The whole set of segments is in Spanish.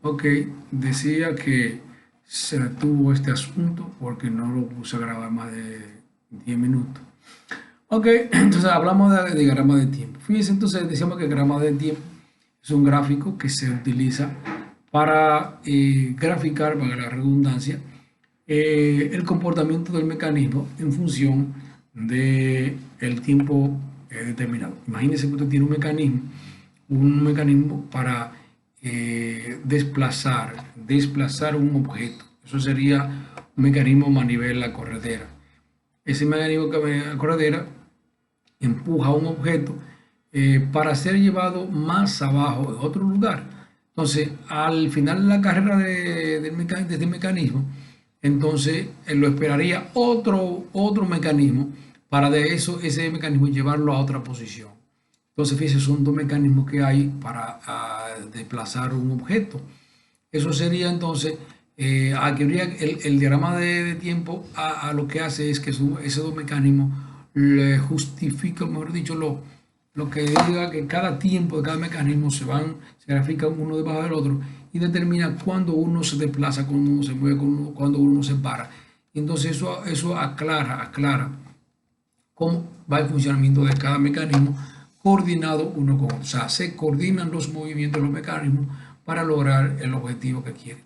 Ok, decía que se detuvo este asunto porque no lo puse a grabar más de 10 minutos. Ok, entonces hablamos de diagrama de tiempo. Fíjense, entonces decíamos que el diagrama de tiempo es un gráfico que se utiliza para graficar, para la redundancia, el comportamiento del mecanismo en función del tiempo determinado. Imagínense que usted tiene un mecanismo para desplazar un objeto. Eso sería un mecanismo manivela corredera. Ese mecanismo que corredera empuja un objeto para ser llevado más abajo en otro lugar. Entonces, al final de la carrera de este mecanismo, entonces lo esperaría otro mecanismo para de eso, ese mecanismo llevarlo a otra posición. Entonces, fíjense, son dos mecanismos que hay para desplazar un objeto. Eso sería entonces, aquí habría el diagrama de tiempo a lo que hace es que esos dos mecanismos le justifican, mejor dicho, lo que diga que cada tiempo de cada mecanismo se grafican uno debajo del otro y determina cuándo uno se desplaza, cuándo uno se mueve, cuándo uno se para. Y entonces eso aclara cómo va el funcionamiento de cada mecanismo coordinado uno con otro. O sea, se coordinan los movimientos de los mecanismos para lograr el objetivo que quieren.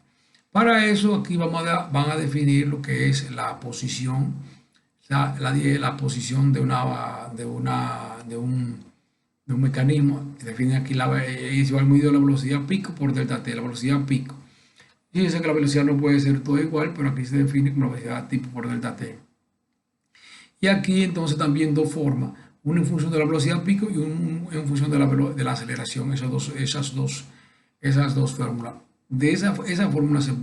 Para eso aquí van a definir lo que es la posición, la posición de un mecanismo. Define aquí es igual medido la velocidad pico por delta t, la velocidad pico. Fíjense que la velocidad no puede ser todo igual, pero aquí se define como la velocidad tipo por delta t. Y aquí entonces también dos formas, una en función de la velocidad pico y en función de la aceleración, esas dos fórmulas. De esa fórmula se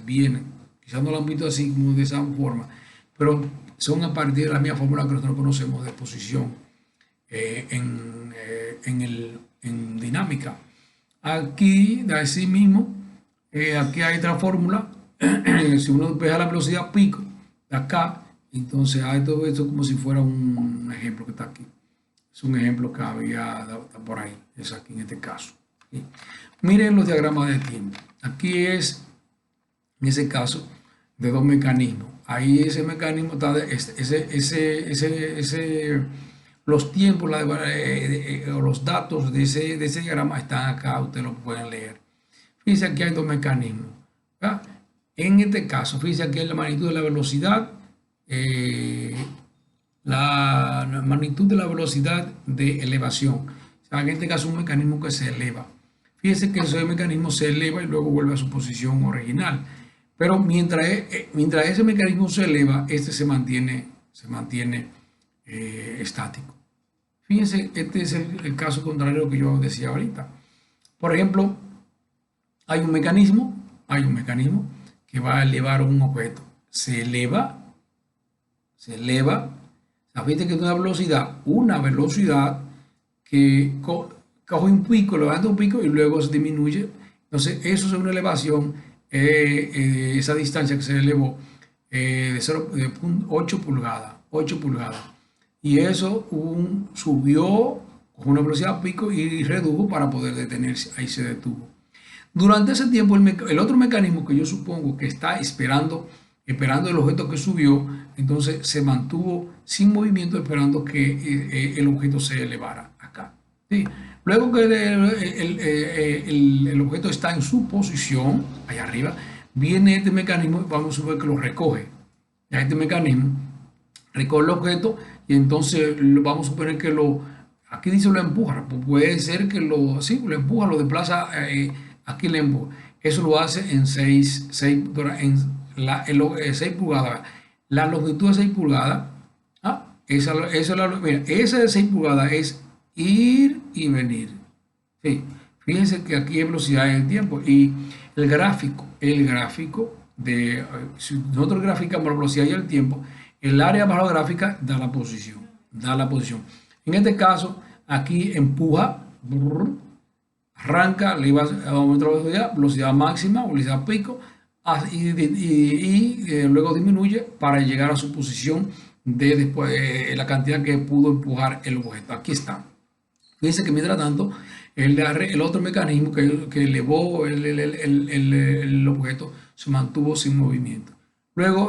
vienen, quizás no lo han visto así como de esa forma, pero son a partir de la misma fórmula que nosotros conocemos de posición en dinámica. Aquí, de así mismo, aquí hay otra fórmula, si uno despeja la velocidad pico de acá, entonces hay todo esto como si fuera un ejemplo que está aquí. Es un ejemplo que había por ahí, es aquí en este caso. ¿Sí? Miren los diagramas de tiempo. Aquí es, en ese caso, de dos mecanismos. Ahí ese mecanismo está, los tiempos, los datos de ese diagrama están acá, ustedes lo pueden leer. Fíjense, aquí hay dos mecanismos. ¿Verdad? En este caso, fíjense aquí la magnitud de la velocidad, la magnitud de la velocidad de elevación. O sea, en este caso un mecanismo que se eleva. Fíjense que ese mecanismo se eleva y luego vuelve a su posición original. Pero mientras ese mecanismo se eleva, este se mantiene estático. Fíjense, este es el caso contrario que yo decía ahorita. Por ejemplo, hay un mecanismo que va a elevar un objeto. Se eleva. Fíjate que es una velocidad que coge un pico, levanta un pico y luego se disminuye. Entonces, eso es una elevación, esa distancia que se elevó de 8 pulgadas. Y eso subió con una velocidad pico y redujo para poder detenerse. Ahí se detuvo. Durante ese tiempo, el otro mecanismo que yo supongo que está esperando el objeto que subió, entonces se mantuvo sin movimiento esperando que el objeto se elevara acá. ¿Sí? Luego que el objeto está en su posición, allá arriba, viene este mecanismo, vamos a suponer que lo recoge. Ya este mecanismo recoge el objeto y entonces vamos a suponer que aquí dice lo empuja, pues puede ser que lo empuja, lo desplaza, aquí le empuja. Eso lo hace en 6 pulgadas. La longitud de 6 pulgadas, esa de 6 pulgadas es ir y venir. Sí. Fíjense que aquí hay velocidad en el tiempo y el gráfico de, si nosotros graficamos la velocidad y el tiempo, el área bajo la gráfica da la posición. En este caso, aquí empuja, arranca, le va a aumentar la velocidad máxima, velocidad pico, y luego disminuye para llegar a su posición de después la cantidad que pudo empujar el objeto. Aquí está. Fíjense que mientras tanto El otro mecanismo que elevó el objeto se mantuvo sin movimiento. Luego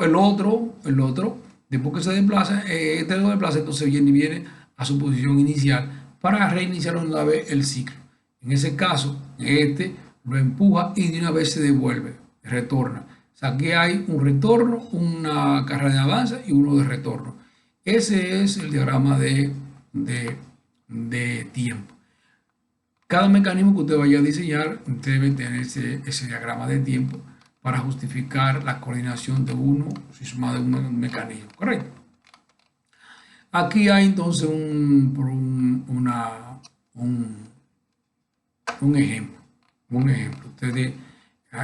después que se desplaza, este lo desplaza, entonces viene a su posición inicial para reiniciar una vez el ciclo. En ese caso, este lo empuja y de una vez se devuelve, retorna. O sea, aquí hay un retorno, una carrera de avance y uno de retorno. Ese es el diagrama de tiempo. Cada mecanismo que usted vaya a diseñar debe tener ese diagrama de tiempo para justificar la coordinación de uno, si suma de un mecanismo, ¿correcto? Aquí hay entonces un ejemplo. Ustedes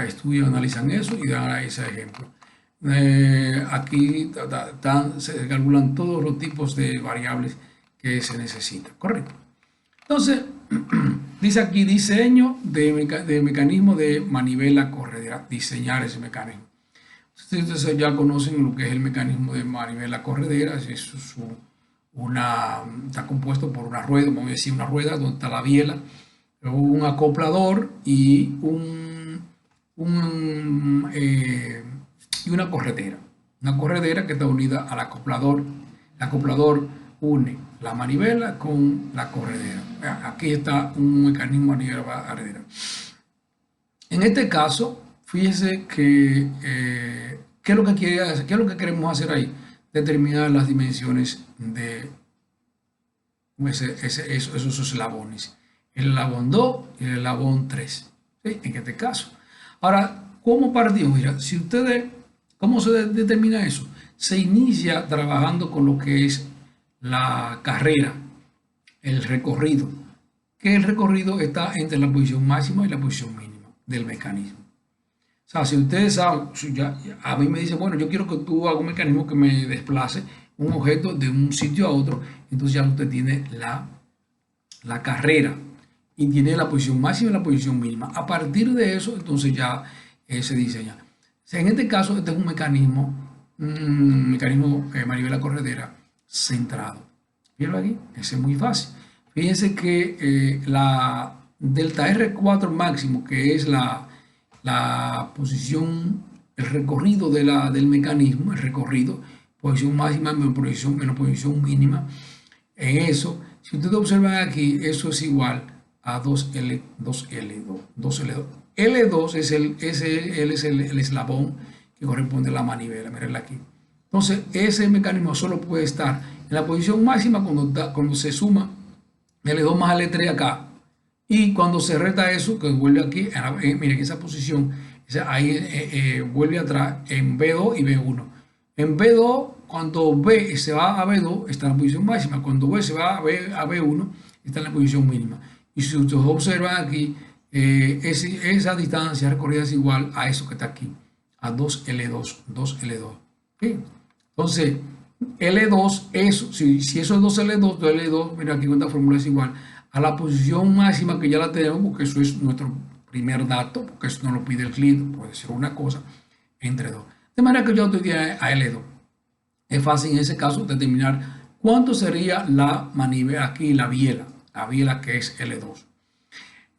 estudian, analizan eso y dan ese ejemplo. Aquí se calculan todos los tipos de variables que se necesitan, ¿correcto? Entonces, dice aquí diseño de mecanismo de manivela corredera, diseñar ese mecanismo. Ustedes ya conocen lo que es el mecanismo de manivela corredera, está compuesto por una rueda, vamos a decir una rueda donde está la biela, un acoplador y una corredera. Una corredera que está unida al acoplador. El acoplador une la manivela con la corredera. Aquí está un mecanismo a nivel corredera. En este caso, fíjese que ¿qué es lo que quiere hacer? ¿Qué es lo que queremos hacer ahí? Determinar las dimensiones de esos eslabones. El eslabón 2 y el eslabón 3. ¿Sí? En este caso. Ahora, ¿cómo partimos? Mira, ¿cómo se determina eso? Se inicia trabajando con lo que es la carrera, el recorrido, que el recorrido está entre la posición máxima y la posición mínima del mecanismo. O sea, si ustedes saben, a mí me dicen, bueno, yo quiero que tú hagas un mecanismo que me desplace un objeto de un sitio a otro, entonces ya usted tiene la carrera y tiene la posición máxima y la posición mínima. A partir de eso, entonces ya se diseña. O sea, en este caso, este es un mecanismo manivela corredera centrado. ¿Vieron aquí? Ese es muy fácil. Fíjense que la delta R4 máximo, que es la posición, el recorrido del mecanismo, el recorrido, posición máxima menos posición mínima, en eso, si ustedes observan aquí, eso es igual a 2L2. L2 es el eslabón que corresponde a la manivela, mírenla aquí. Entonces, ese mecanismo solo puede estar en la posición máxima cuando se suma L2 más L3 acá. Y cuando se resta eso, que vuelve aquí, miren esa posición, ahí vuelve atrás en B2 y B1. En B2, cuando B se va a B2, está en la posición máxima. Cuando B se va a B1, está en la posición mínima. Y si ustedes observan aquí, esa distancia recorrida es igual a eso que está aquí, a 2L2. ¿Sí? Entonces, L2, eso, si eso es 2L2, 2L2, mira aquí esta fórmula es igual a la posición máxima que ya la tenemos, porque eso es nuestro primer dato, porque eso no lo pide el cliente, puede ser una cosa entre 2. De manera que yo estoy a L2. Es fácil en ese caso determinar cuánto sería la manivela, aquí la biela que es L2.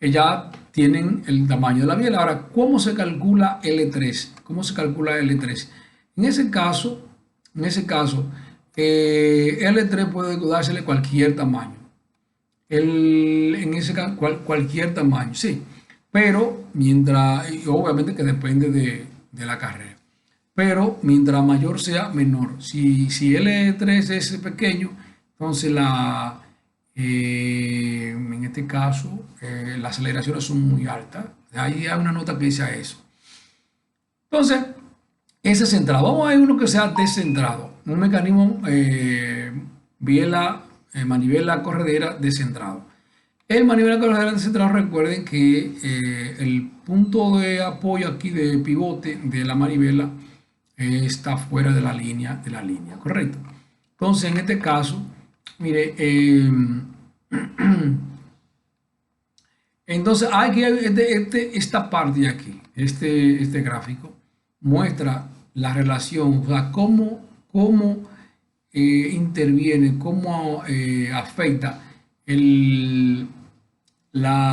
Ya tienen el tamaño de la biela. Ahora, ¿cómo se calcula L3? ¿Cómo se calcula L3? En ese caso, L3 puede dársele cualquier tamaño. En ese caso, cualquier tamaño, sí. Pero obviamente que depende de la carrera. Pero mientras mayor sea, menor. Si L3 es pequeño, entonces en este caso las aceleraciones son muy altas. Ahí hay una nota que dice eso. Entonces, ese centrado. Vamos a ver uno que sea descentrado. Un mecanismo manivela corredera descentrado. El manivela corredera descentrado, recuerden que el punto de apoyo aquí de pivote de la manivela está fuera de la línea, correcto. Entonces, en este caso, mire, entonces aquí esta parte de aquí, este gráfico muestra la relación, o sea, cómo interviene, cómo afecta la